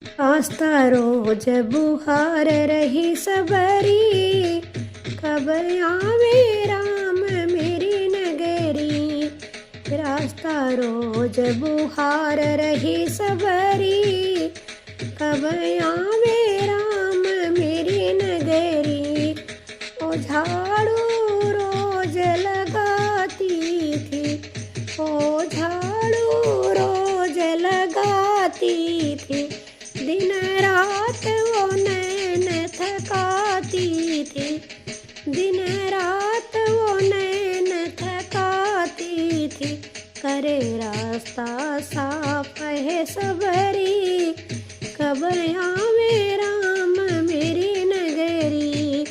आस्था रोज बुहार रही सबरी, कब आवे राम मेरी नगरी। रास्ता रोज बुहार रही सबरी, कब आवे राम मेरी नगरी। ओ झाड़ू रोज लगाती थी, ओ झाड़ू रोज लगाती थी, दिन रात वो नैन थकाती थी, दिन रात वो नैन थकाती थी। करे रास्ता साफ है सबरी, कब आवे राम मेरी नगरी।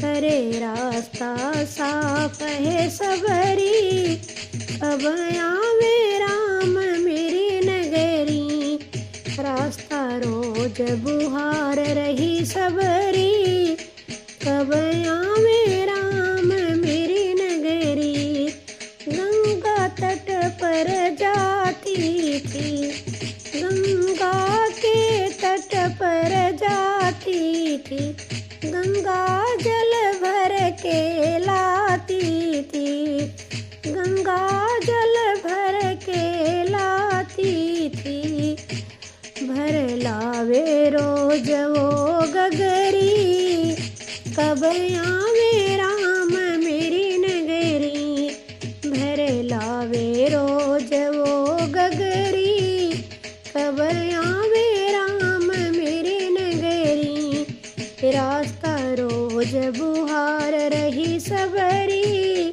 करे रास्ता साफ है सबरी, कब आवे राम मेरी नगरी। रास्ता रोज बुहार रही सबरी, कब आवे राम मेरी नगरी। गंगा तट पर जाती थी, गंगा के तट पर जाती थी, गंगा जल भर के लाती थी, गंगा जल भर के लाती थी। भर लावे रोज वो गगरी, कब आवे राम मेरी नगरी। भर लावे रोज वो गगरी, कब आवे राम मेरी नगरी। रास्ता रोज बुहार रही सबरी,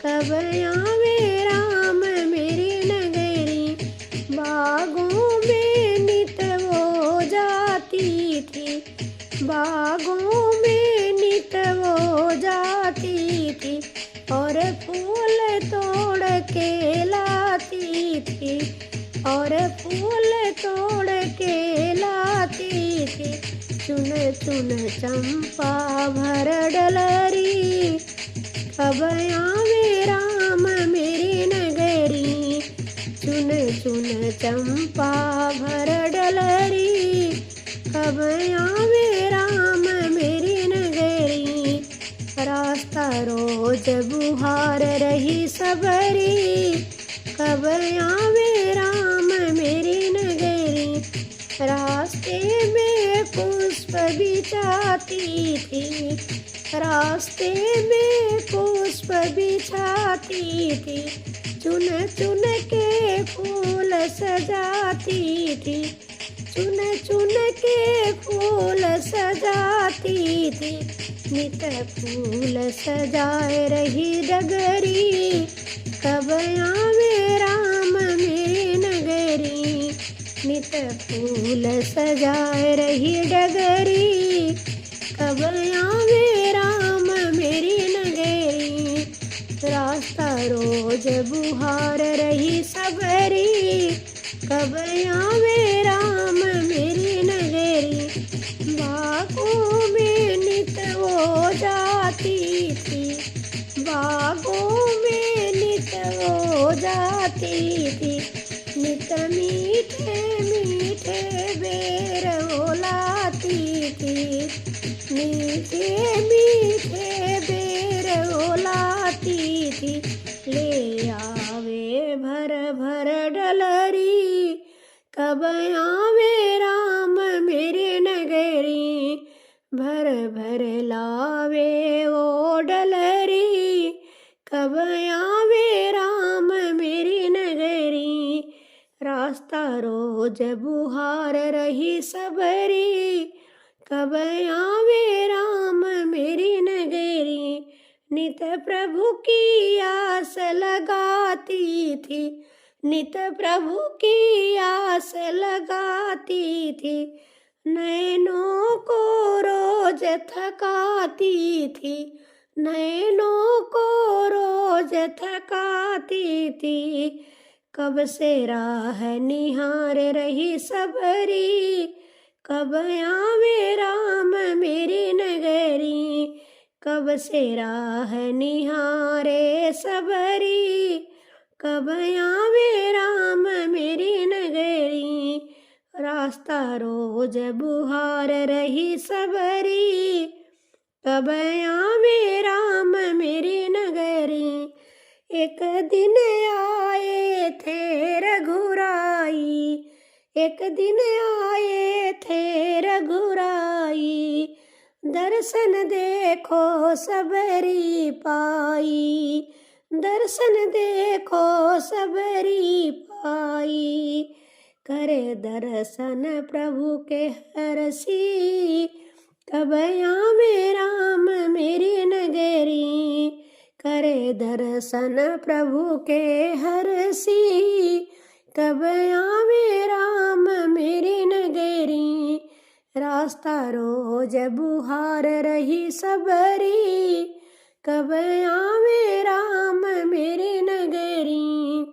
कब आवे राम मेरी नगरी। बागों में नित वो जाती थी, बागों में नित वो जाती थी, और फूल तोड़ के लाती थी, और फूल तोड़ के लाती थी। चुन चुन चंपा भर डलरी, कब आवे राम मेरी नगरी। चुन चुन चंपा भर डलरी, कब आवे राम मेरी नगरी। रास्ता रोज बुहार रही सबरी, कब आवे राम मेरी नगरी। रास्ते में पुष्प बिछाती थी, रास्ते में पुष्प बिछाती थी, चुन चुन के फूल सजाती थी, चुन चुन के फूल सजाती थी। नित फूल सजाए रही डगरी, कब आवे राम मेरी नगरी। नित फूल सजाए रही डगरी, कब आवे राम मेरी नगरी। रास्ता रोज बुहार रही सबरी, कब आवे राम मेरी नगरी। बागों में नित वो जाती थी, बागों में नित वो जाती थी, नित मीठे मीठे बेर वो लाती थी, मीठे मीठे बेर वो लाती थी। ले आवे भर भर डलरी, कब आवे राम मेरी नगरी। भर भर लावे वो डलरी, कब आवे राम मेरी नगरी। रास्ता रोज बुहार रही सबरी, कब आवे राम मेरी नगरी। नित प्रभु की आस लगाती थी, नित प्रभु की आस लगाती थी, नैनों को रोज थकाती थी, नैनों को रोज थकाती थी। कब से राह निहार रही सबरी, कब आवे राम मेरी नगरी। कब से राह निहारे सबरी, कब आवे राम मेरी नगरी। रास्ता रोज बुहार रही सबरी, कब आवे राम मेरी नगरी। एक दिन आए थे रघुराई, एक दिन आए थे रघुराई, दर्शन देखो सबरी पाई, दर्शन देखो सबरी पाई। करे दर्शन प्रभु के हरसी, कब आवे राम मेरी नगरी। करे दर्शन प्रभु के हरसी, कब आवे राम मेरी नगरी। रास्ता रोज बुहार रही सबरी, कब आवे राम मेरी नगरी।